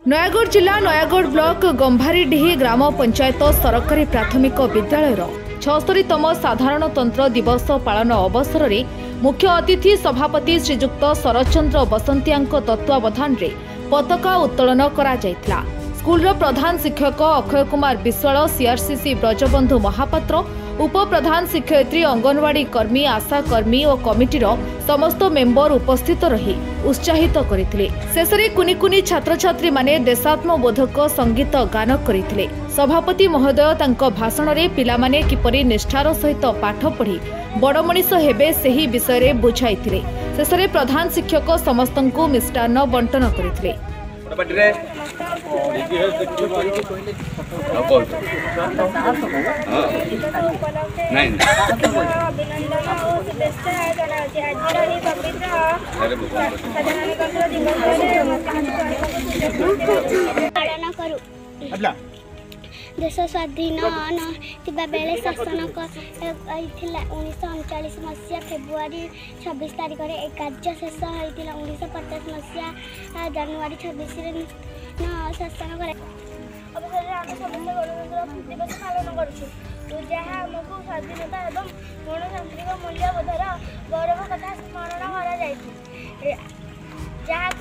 नयागढ़ जिला नयागढ़ ब्लॉक गंभारीडीही ग्राम पंचायत सरकारी प्राथमिक विद्यालय 76तम साधारणतंत्र दिवस पालन अवसर में मुख्य अतिथि सभापति श्रीजुक्त शरचंद्र बसंतिया तत्वावधान में पताका उत्तोलन करा जायतिला। स्कूल प्रधान शिक्षक अक्षय कुमार विश्वाल, सीआरसीसी ब्रजबंधु महापात्र, उप प्रधान शिक्षयित्री, अंगनवाड़ी कर्मी, आशा कर्मी और कमिटीर समस्त मेंबर उपस्थित रही उत्साहित करथिले। शेषरे कुनी कुनी छात्र छात्री माने देशात्मबोधक संगीत गान करथिले। सभापति महोदय तांको भाषण रे पिलामाने किपरि निष्ठार सहित पाठ पढ़ी बड़ मनीष हेबे सेही विषय रे बुझाइथिले। शेषरे प्रधान शिक्षक समस्तंकु मिष्टान्न बंटन करथिले। देश स्वाधीन बेले शासन 1939 मसीहा फेब्रुआरी 26 तारिख में कार्य शेष होता। 1950 मसीहा जनवरी 26 शासन अवसर आम समस्त गणतंत्र दिवस पालन करूँ जहाँ आमको स्वाधीनता और गणतांत्रिक मूल्यबोधर गौरव कथा स्मरण कर जहाँ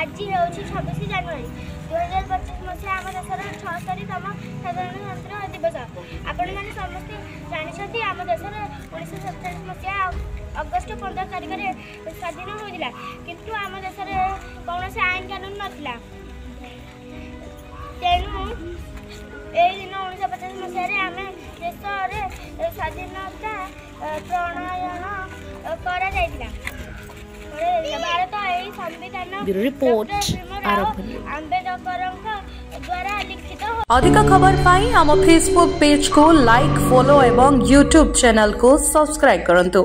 आज हूँ 26 जनवरी 2025 मसीहा आम देशर 76तम साधारणतंत्र दिवस। आपण मैंने समस्ते जानते आम देशर 1947 मसीहा अगस्ट 15 तारिख में स्वाधीन होता, किंतु आम देशर कौन आईन कानून नाला। तेणु दिन 1950 मसीह आम देश स्वाधीनता प्रणयन करा भारत यही संविधान आंबेडकर द्वारा लिखित। अधिक खबर पाई आम फेसबुक पेज को लाइक, फॉलो एवं यूट्यूब चैनल को सब्सक्राइब करंतु।